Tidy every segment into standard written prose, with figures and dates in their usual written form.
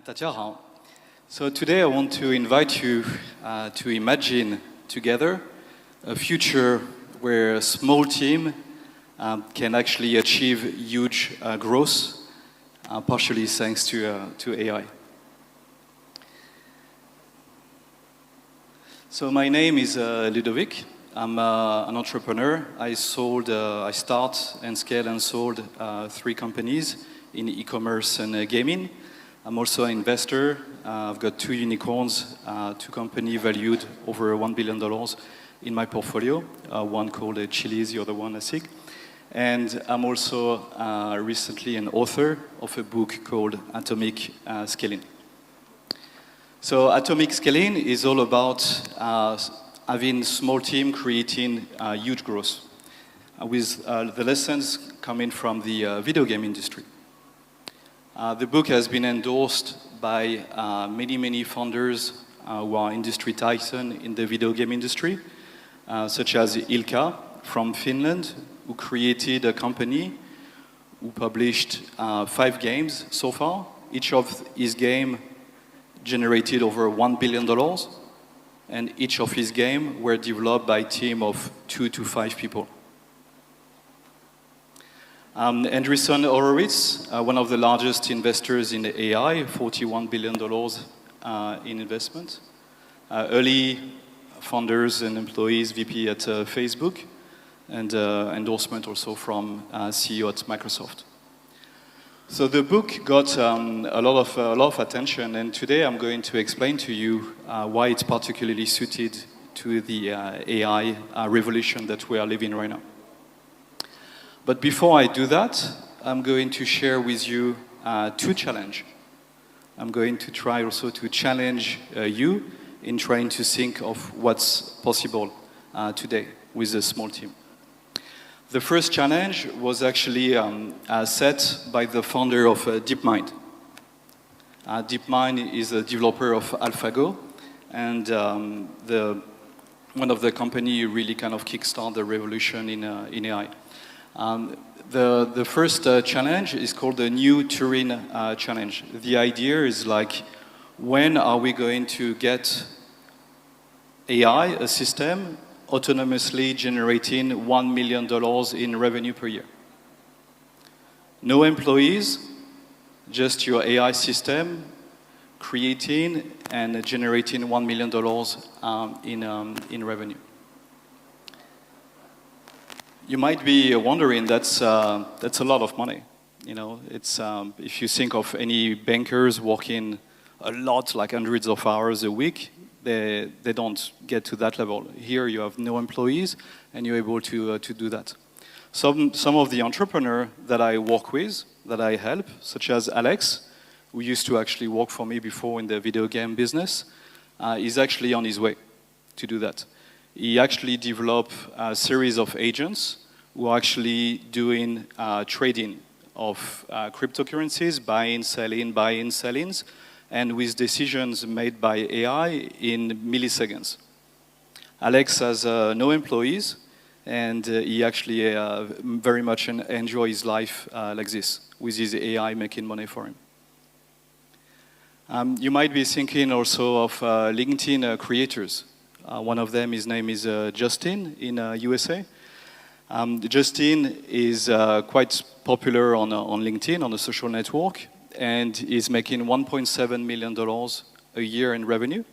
大家好. So today I want to invite you to imagine together a future where a small team can actually achieve huge growth, partially thanks to AI. So my name is Ludovic. I'm an entrepreneur. I start and scale and sold 3 companies in e-commerce and gaming. I'm also an investor. I've got 2 unicorns, 2 companies valued over $1 billion in my portfolio. One called Chili's, the other one ASIC. And I'm also recently an author of a book called Atomic Scaling. So Atomic Scaling is all about having a small team creating huge growth, with the lessons coming from the video game industry. The book has been endorsed by many founders who are industry titans in the video game industry, such as Ilkka from Finland, who created a company who published 5 games so far. Each of his games generated over $1 billion, and each of his games were developed by a team of 2 to 5 people. Andreessen Horowitz, one of the largest investors in the AI, $41 billion in investment. Early founders and employees, VP at Facebook, and endorsement also from CEO at Microsoft. So the book got a lot of attention, and today I'm going to explain to you why it's particularly suited to the AI revolution that we are living right now. But before I do that, I'm going to share with you 2 challenges. I'm going to try also to challenge you in trying to think of what's possible today with a small team. The first challenge was actually set by the founder of DeepMind. DeepMind is a developer of AlphaGo, and one of the companies really kind of kickstarted the revolution in AI. The first challenge is called the New Turing Challenge. The idea is like, when are we going to get AI, a system, autonomously generating $1 million in revenue per year? No employees, just your AI system creating and generating $1 million in revenue. You might be wondering, that's a lot of money. You know, it's if you think of any bankers working a lot, like hundreds of hours a week, they don't get to that level. Here you have no employees, and you're able to do that. Some of the entrepreneurs that I work with, that I help, such as Alex, who used to actually work for me before in the video game business, is actually on his way to do that. He actually developed a series of agents who are actually doing trading of cryptocurrencies, buying, selling, and with decisions made by AI in milliseconds. Alex has no employees, and he actually very much enjoys his life like this, with his AI making money for him. You might be thinking also of LinkedIn creators. One of them, his name is Justin in USA. Justin is quite popular on LinkedIn, on a social network, and is making $1.7 million a year in revenue,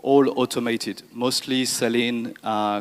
all automated, mostly selling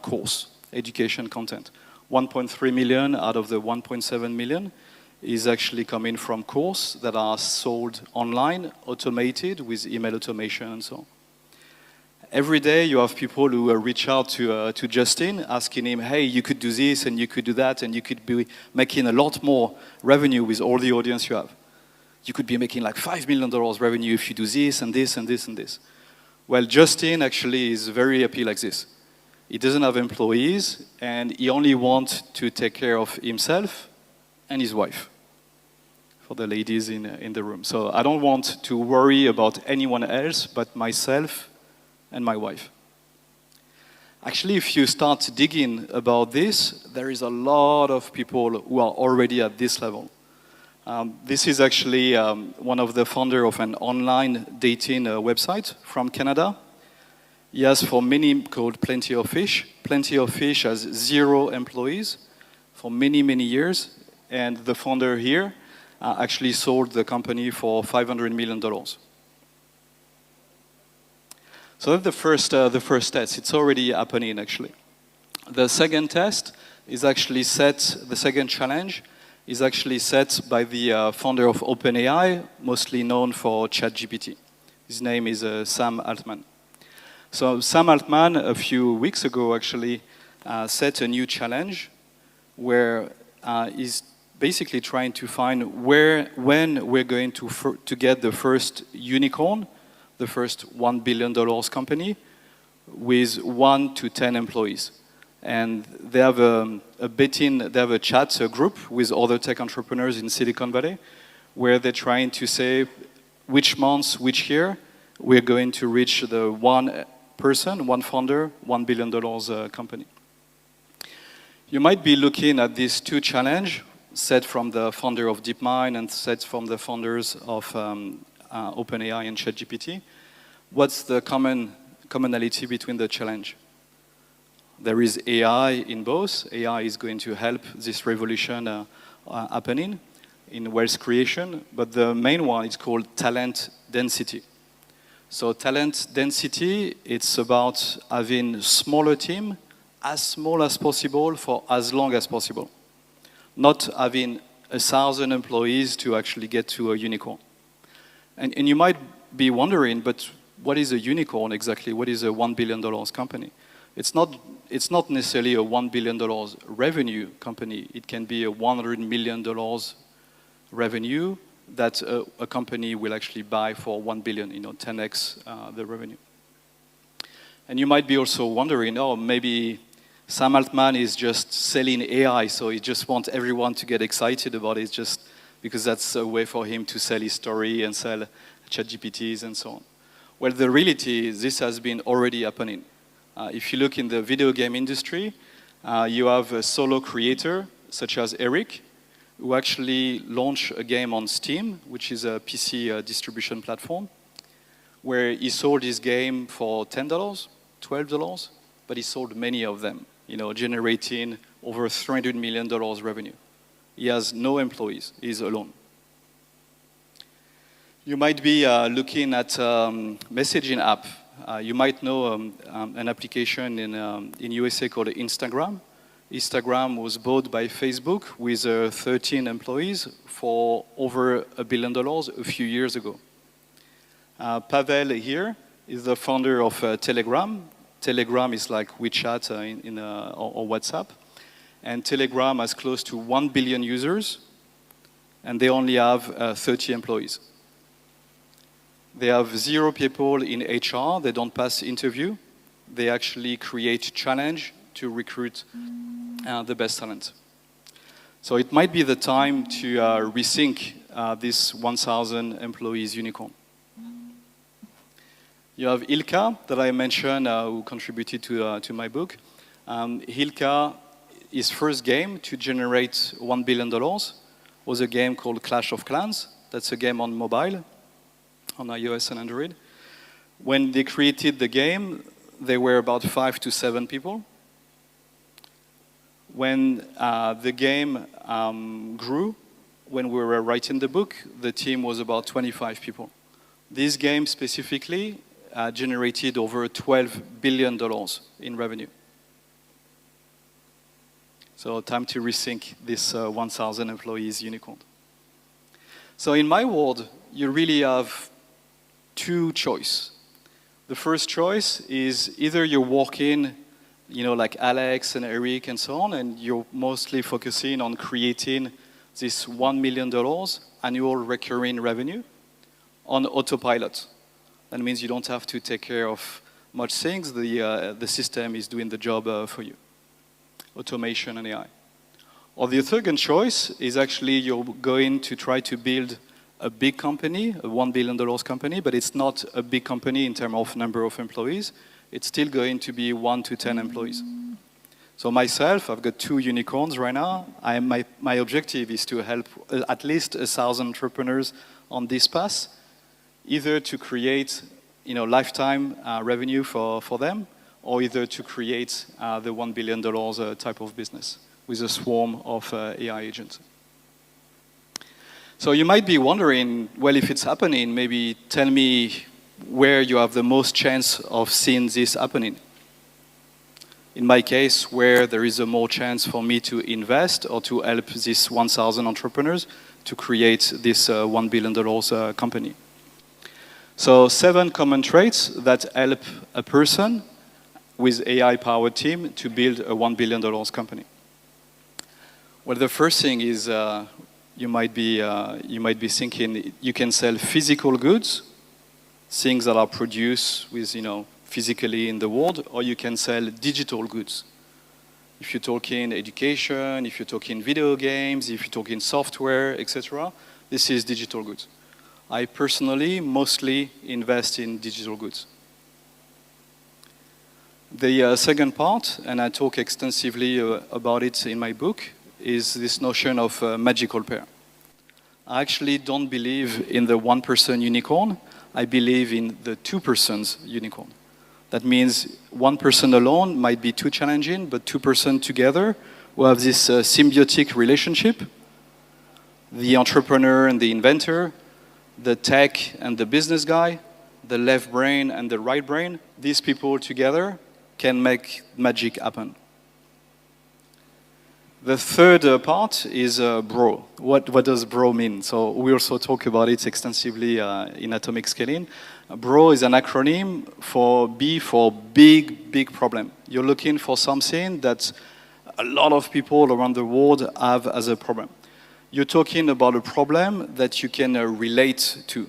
course, education content. 1.3 million out of the 1.7 million is actually coming from courses that are sold online, automated with email automation and so on. Every day you have people who reach out to Justin, asking him, hey, you could do this and you could do that, and you could be making a lot more revenue with all the audience you have. You could be making like $5 million revenue if you do this and this and this and this. Well, Justin actually is very happy like this. He doesn't have employees, and he only wants to take care of himself and his wife, for the ladies in the room. So I don't want to worry about anyone else but myself and my wife. Actually, if you start digging about this, there is a lot of people who are already at this level. This is actually one of the founder of an online dating website from Canada. He has for many called Plenty of Fish. Plenty of Fish has 0 employees for many, many years. And the founder here actually sold the company for $500 million. So that's the first test. It's already happening, actually. The second test is actually set, the second challenge is actually set by the founder of OpenAI, mostly known for ChatGPT. His name is Sam Altman. So Sam Altman, a few weeks ago, actually set a new challenge where he's basically trying to find when we're going to get the first unicorn, the first $1 billion company with 1 to 10 employees. And they have a chat group with other tech entrepreneurs in Silicon Valley, where they're trying to say which month, which year, we're going to reach the one person, one founder, $1 billion company. You might be looking at these 2 challenges set from the founder of DeepMind and set from the founders of OpenAI and ChatGPT. What's the commonality between the challenge? There is AI in both. AI is going to help this revolution happening in wealth creation, but the main one is called talent density. So talent density, it's about having smaller team, as small as possible for as long as possible. Not having 1,000 employees to actually get to a unicorn. And you might be wondering, but what is a unicorn exactly? What is a $1 billion company? It's not necessarily a $1 billion revenue company. It can be a $100 million revenue that a company will actually buy for $1 billion, 10x the revenue. And you might be also wondering, oh, maybe Sam Altman is just selling AI, so he just wants everyone to get excited about it, just because that's a way for him to sell his story and sell ChatGPTs and so on. Well, the reality is this has been already happening. If you look in the video game industry, you have a solo creator, such as Eric, who actually launched a game on Steam, which is a PC distribution platform, where he sold his game for $10, $12, but he sold many of them, generating over $300 million revenue. He has no employees, he's alone. You might be looking at messaging app. You might know an application in USA called Instagram. Instagram was bought by Facebook with 13 employees for over $1 billion a few years ago. Pavel here is the founder of Telegram. Telegram is like WeChat or WhatsApp. And Telegram has close to 1 billion users, and they only have 30 employees. They have 0 people in HR. They don't pass interview. They actually create challenge to recruit the best talent. So it might be the time to rethink this 1,000 employees unicorn. You have Ilka, that I mentioned, who contributed to my book. Ilka, his first game to generate $1 billion was a game called Clash of Clans. That's a game on mobile, on iOS and Android. When they created the game, there were about 5 to 7 people. When the game grew, when we were writing the book, the team was about 25 people. This game specifically generated over $12 billion in revenue. So time to rethink this 1,000 employees unicorn. So in my world, you really have 2 choices. The first choice is either you're working, like Alex and Eric and so on, and you're mostly focusing on creating this $1 million annual recurring revenue on autopilot. That means you don't have to take care of much things. The system is doing the job for you. Automation and AI. Or the second choice is actually you're going to try to build a big company, a $1 billion company, but it's not a big company in terms of number of employees. It's still going to be 1 to 10 employees. So myself, I've got 2 unicorns right now. My objective is to help at least 1,000 entrepreneurs on this path, either to create lifetime revenue for them, or either to create the $1 billion type of business with a swarm of AI agents. So you might be wondering, well, if it's happening, maybe tell me where you have the most chance of seeing this happening. In my case, where there is a more chance for me to invest or to help these 1,000 entrepreneurs to create this $1 billion company. So 7 common traits that help a person with AI-powered team to build a $1 billion company. Well, the first thing is you might be thinking you can sell physical goods, things that are produced with physically in the world, or you can sell digital goods. If you're talking education, if you're talking video games, if you're talking software, etc., this is digital goods. I personally mostly invest in digital goods. The second part, and I talk extensively about it in my book, is this notion of magical pair. I actually don't believe in the 1% unicorn. I believe in the 2% unicorn. That means 1% alone might be too challenging, but 2% together will have this symbiotic relationship. The entrepreneur and the inventor, the tech and the business guy, the left brain and the right brain, these people together can make magic happen. The third part is BRO. What does BRO mean? So we also talk about it extensively in atomic scaling. BRO is an acronym for B for big problem. You're looking for something that a lot of people around the world have as a problem. You're talking about a problem that you can relate to.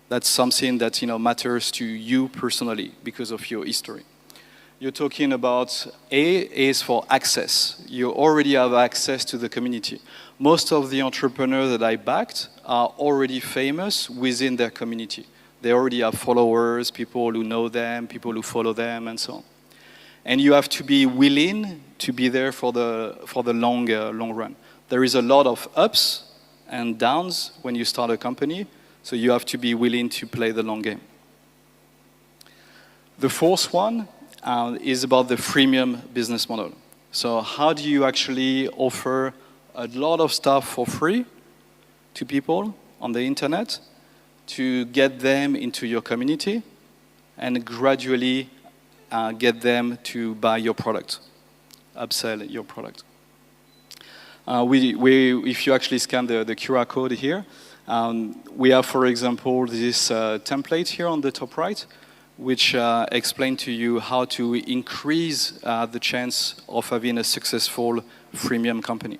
That's something that matters to you personally because of your history. You're talking about A is for access. You already have access to the community. Most of the entrepreneurs that I backed are already famous within their community. They already have followers, people who know them, people who follow them, and so on. And you have to be willing to be there for the long run. There is a lot of ups and downs when you start a company, so you have to be willing to play the long game. The fourth one is about the freemium business model. So how do you actually offer a lot of stuff for free to people on the internet to get them into your community and gradually get them to buy your product, upsell your product. If you actually scan the QR code here, we have, for example, this template here on the top right, which explain to you how to increase the chance of having a successful freemium company.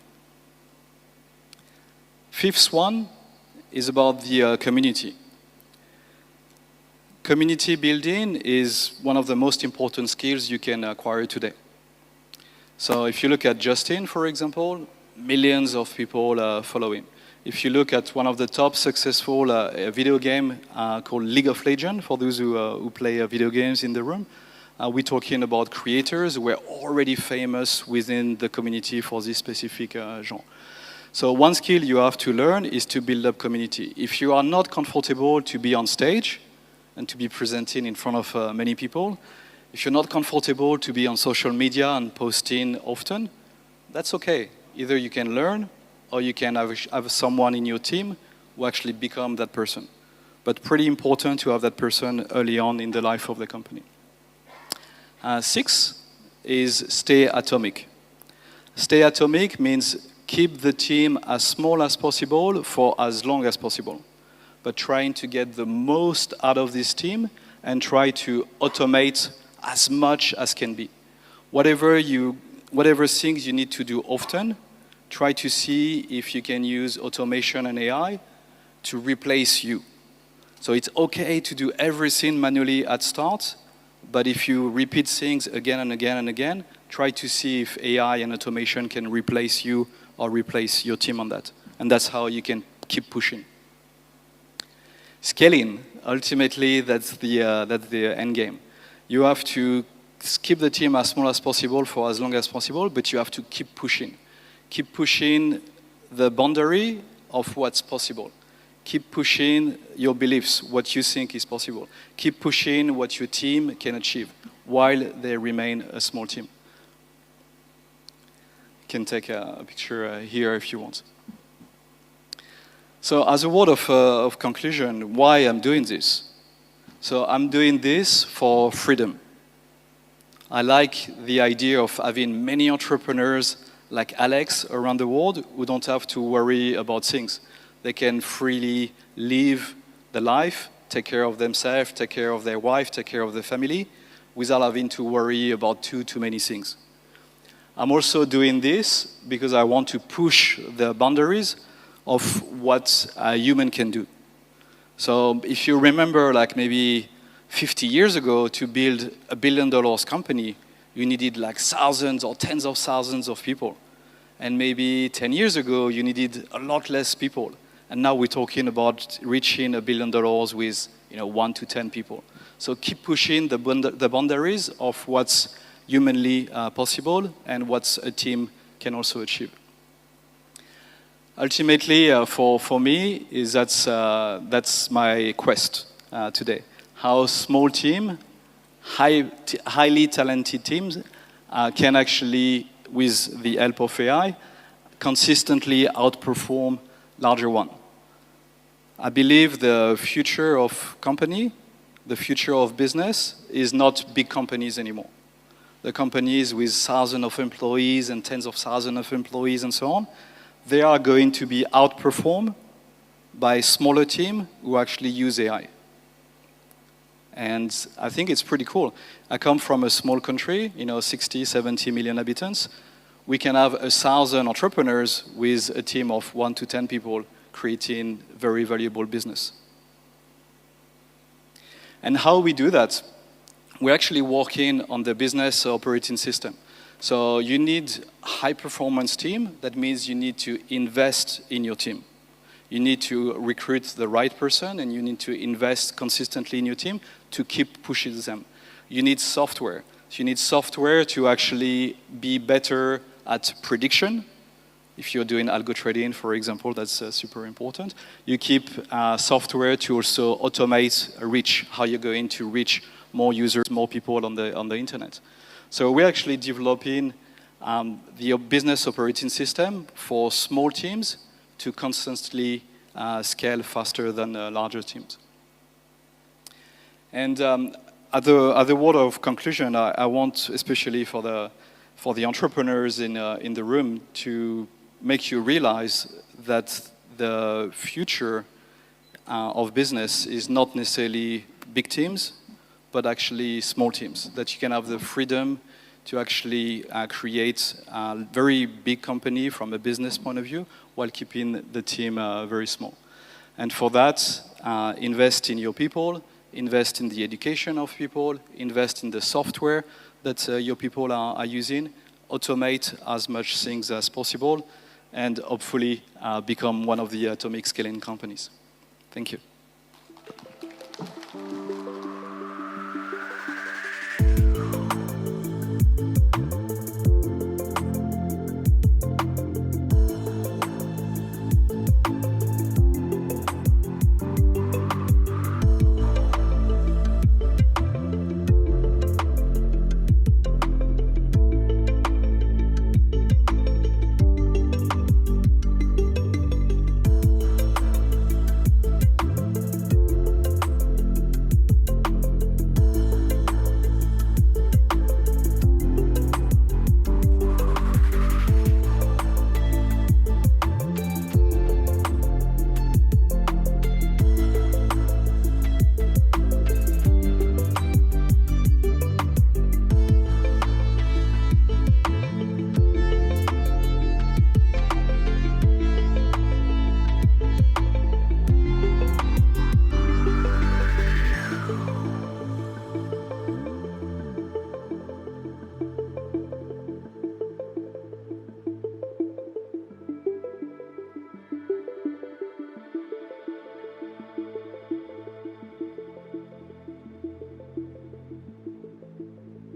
Fifth one is about the community. Community building is one of the most important skills you can acquire today. So if you look at Justin, for example, millions of people follow him. If you look at one of the top successful video game called League of Legends, for those who play video games in the room, we're talking about creators who were already famous within the community for this specific genre. So one skill you have to learn is to build up community. If you are not comfortable to be on stage and to be presenting in front of many people, if you're not comfortable to be on social media and posting often, that's okay. Either you can learn or you can have someone in your team who actually become that person. But pretty important to have that person early on in the life of the company. 6 is stay atomic. Stay atomic means keep the team as small as possible for as long as possible, but trying to get the most out of this team and try to automate as much as can be. Whatever things you need to do often, try to see if you can use automation and AI to replace you. So it's okay to do everything manually at start, but if you repeat things again and again and again, try to see if AI and automation can replace you or replace your team on that. And that's how you can keep pushing. Scaling, ultimately, that's the end game. You have to keep the team as small as possible for as long as possible, but you have to keep pushing. Keep pushing the boundary of what's possible. Keep pushing your beliefs, what you think is possible. Keep pushing what your team can achieve while they remain a small team. You can take a picture here if you want. So as a word of conclusion, why I'm doing this? So I'm doing this for freedom. I like the idea of having many entrepreneurs like Alex around the world who don't have to worry about things. They can freely live the life, take care of themselves, take care of their wife, take care of their family, without having to worry about too many things. I'm also doing this because I want to push the boundaries of what a human can do. So if you remember, like maybe 50 years ago, to build $1 billion company, you needed like thousands or tens of thousands of people. And maybe 10 years ago, you needed a lot less people. And now we're talking about reaching $1 billion with 1 to 10 people. So keep pushing the boundaries of what's humanly possible and what a team can also achieve. Ultimately, for me, that's my quest today. How small team, highly talented teams can actually, with the help of AI, consistently outperform larger one. I believe the future of company, the future of business is not big companies anymore. The companies with thousands of employees and tens of thousands of employees and so on, they are going to be outperformed by smaller teams who actually use AI. And I think it's pretty cool. I come from a small country, 60, 70 million inhabitants. We can have 1,000 entrepreneurs with a team of 1 to 10 people creating very valuable business. And how we do that? We're actually working on the business operating system. So you need high-performance team. That means you need to invest in your team. You need to recruit the right person, and you need to invest consistently in your team to keep pushing them. You need software. So you need software to actually be better at prediction. If you're doing algo trading, for example, that's super important. You keep software to also automate reach, how you're going to reach more users, more people on the internet. So we're actually developing the business operating system for small teams to constantly scale faster than larger teams. And at the word of conclusion, I want, especially for the entrepreneurs in the room, to make you realize that the future of business is not necessarily big teams, but actually small teams, that you can have the freedom to actually create a very big company from a business point of view while keeping the team very small. And for that, invest in your people, invest in the education of people, invest in the software that your people are using, automate as much things as possible, and hopefully become one of the atomic scaling companies. Thank you.